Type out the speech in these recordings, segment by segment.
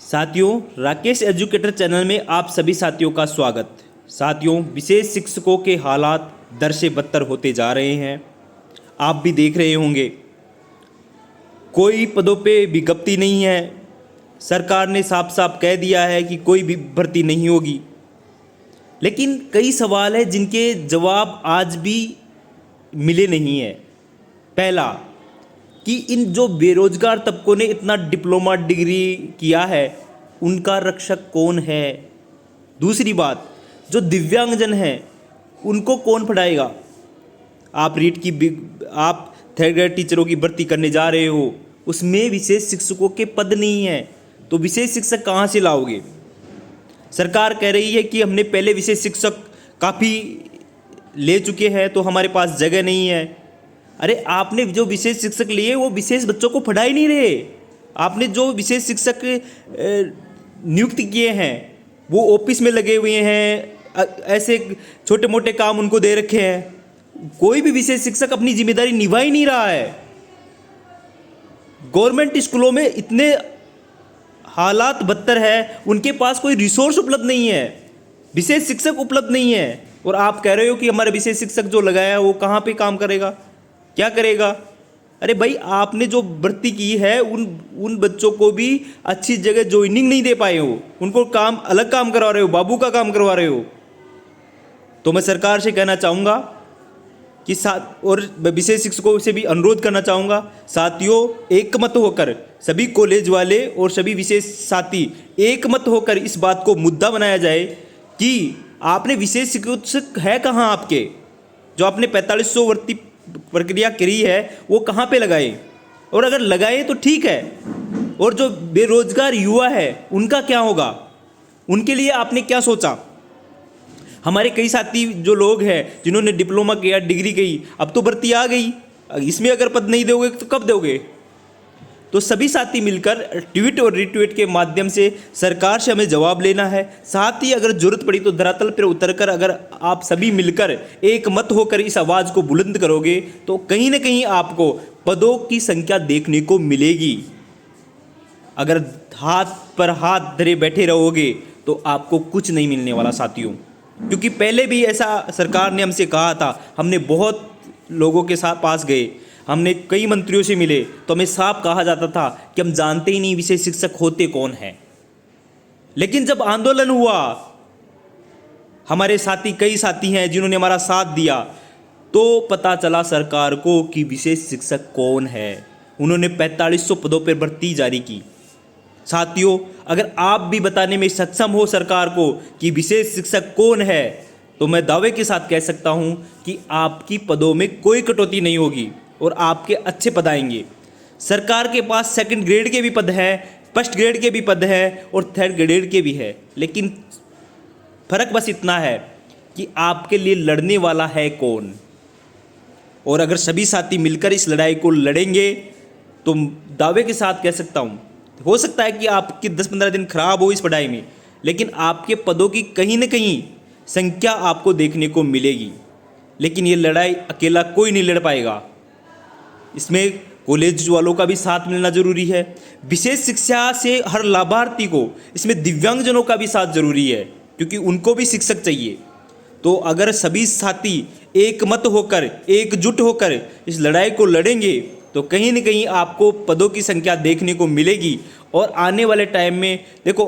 साथियों, Rakesh educator channel में आप सभी साथियों का स्वागत। साथियों, विशेष शिक्षकों के हालात दर से बदतर होते जा रहे हैं। आप भी देख रहे होंगे, कोई पदों पे विज्ञप्ति नहीं है। सरकार ने साफ साफ कह दिया है कि कोई भी भर्ती नहीं होगी, लेकिन कई सवाल हैं जिनके जवाब आज भी मिले नहीं हैं। पहला कि इन जो बेरोजगार तबकों ने इतना डिप्लोमा डिग्री किया है, उनका रक्षक कौन है। दूसरी बात, जो दिव्यांगजन हैं उनको कौन पढ़ाएगा। आप आप थर्ड ग्रेड टीचरों की भर्ती करने जा रहे हो, उसमें विशेष शिक्षकों के पद नहीं हैं, तो विशेष शिक्षक कहाँ से लाओगे। सरकार कह रही है कि हमने पहले विशेष शिक्षक काफ़ी ले चुके हैं, तो हमारे पास जगह नहीं है। अरे, आपने जो विशेष शिक्षक लिए वो विशेष बच्चों को पढ़ा ही नहीं रहे। आपने जो विशेष शिक्षक नियुक्त किए हैं वो ऑफिस में लगे हुए हैं, ऐसे छोटे मोटे काम उनको दे रखे हैं। कोई भी विशेष शिक्षक अपनी जिम्मेदारी निभा ही नहीं रहा है। गवर्नमेंट स्कूलों में इतने हालात बदतर है, उनके पास कोई रिसोर्स उपलब्ध नहीं है, विशेष शिक्षक उपलब्ध नहीं है, और आप कह रहे हो कि हमारा विशेष शिक्षक जो लगाया वो कहाँ पे काम करेगा, क्या करेगा। अरे भाई, आपने जो भर्ती की है उन बच्चों को भी अच्छी जगह ज्वाइनिंग नहीं दे पाए हो, उनको अलग काम करवा रहे हो, बाबू का काम करवा रहे हो। तो मैं सरकार से कहना चाहूँगा कि और विशेष शिक्षकों से भी अनुरोध करना चाहूँगा, साथियों, एकमत होकर सभी कॉलेज वाले और सभी विशेष साथी एकमत होकर इस बात को मुद्दा बनाया जाए कि आपने विशेष शिक्षक है कहाँ आपके, जो आपने 4500 भर्ती प्रक्रिया करी है वो कहाँ पे लगाए, और अगर लगाए तो ठीक है। और जो बेरोजगार युवा है उनका क्या होगा, उनके लिए आपने क्या सोचा। हमारे कई साथी जो लोग हैं जिन्होंने डिप्लोमा किया, डिग्री की, अब तो भर्ती आ गई, इसमें अगर पद नहीं दोगे तो कब दोगे। तो सभी साथी मिलकर ट्वीट और रिट्वीट के माध्यम से सरकार से हमें जवाब लेना है। साथ ही अगर जरूरत पड़ी तो धरातल पर उतरकर अगर आप सभी मिलकर एक मत होकर इस आवाज़ को बुलंद करोगे तो कहीं ना कहीं आपको पदों की संख्या देखने को मिलेगी। अगर हाथ पर हाथ धरे बैठे रहोगे तो आपको कुछ नहीं मिलने वाला साथियों, क्योंकि पहले भी ऐसा सरकार ने हमसे कहा था। हमने बहुत लोगों के साथ पास गए, हमने कई मंत्रियों से मिले, तो हमें साफ कहा जाता था कि हम जानते ही नहीं विशेष शिक्षक होते कौन हैं। लेकिन जब आंदोलन हुआ, हमारे साथी कई साथी हैं जिन्होंने हमारा साथ दिया, तो पता चला सरकार को कि विशेष शिक्षक कौन है। उन्होंने 4500 पदों पर भर्ती जारी की। साथियों, अगर आप भी बताने में सक्षम हो सरकार को कि विशेष शिक्षक कौन है, तो मैं दावे के साथ कह सकता हूं कि आपकी पदों में कोई कटौती नहीं होगी और आपके अच्छे पद आएंगे। सरकार के पास सेकंड ग्रेड के भी पद हैं, फर्स्ट ग्रेड के भी पद हैं और थर्ड ग्रेड के भी है, लेकिन फर्क बस इतना है कि आपके लिए लड़ने वाला है कौन। और अगर सभी साथी मिलकर इस लड़ाई को लड़ेंगे तो दावे के साथ कह सकता हूँ, हो सकता है कि आपकी 10-15 दिन खराब हो इस पढ़ाई में, लेकिन आपके पदों की कहीं ना कहीं संख्या आपको देखने को मिलेगी। लेकिन ये लड़ाई अकेला कोई नहीं लड़ पाएगा, इसमें कॉलेज वालों का भी साथ मिलना जरूरी है। विशेष शिक्षा से हर लाभार्थी को, इसमें दिव्यांगजनों का भी साथ जरूरी है, क्योंकि उनको भी शिक्षक चाहिए। तो अगर सभी साथी एकमत होकर, एकजुट होकर इस लड़ाई को लड़ेंगे तो कहीं ना कहीं आपको पदों की संख्या देखने को मिलेगी। और आने वाले टाइम में देखो,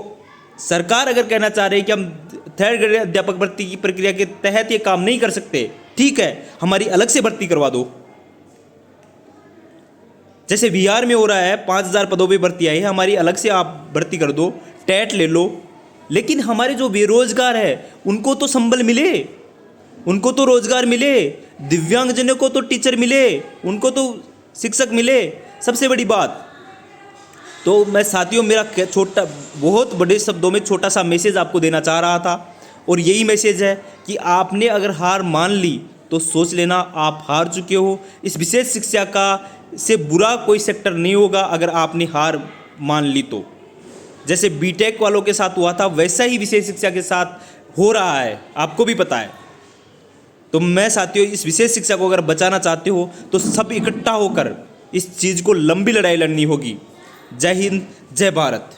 सरकार अगर कहना चाह रही है कि हम थर्ड ग्रेड अध्यापक भर्ती की प्रक्रिया के तहत ये काम नहीं कर सकते, ठीक है, हमारी अलग से भर्ती करवा दो। जैसे बिहार में हो रहा है, 5000 पदों पे भर्ती आई है, हमारी अलग से आप भर्ती कर दो, टेट ले लो। लेकिन हमारे जो बेरोजगार है उनको तो संबल मिले, उनको तो रोजगार मिले, दिव्यांगजनों को तो टीचर मिले, उनको तो शिक्षक मिले, सबसे बड़ी बात। तो मैं साथियों, मेरा बहुत बड़े शब्दों में छोटा सा मैसेज आपको देना चाह रहा था, और यही मैसेज है कि आपने अगर हार मान ली तो सोच लेना आप हार चुके हो। इस विशेष शिक्षा का से बुरा कोई सेक्टर नहीं होगा अगर आपने हार मान ली तो। जैसे बीटेक वालों के साथ हुआ था, वैसा ही विशेष शिक्षा के साथ हो रहा है, आपको भी पता है। तो मैं साथियों, इस विशेष शिक्षा को अगर बचाना चाहते हो तो सब इकट्ठा होकर इस चीज़ को लंबी लड़ाई लड़नी होगी। जय हिंद, जय भारत।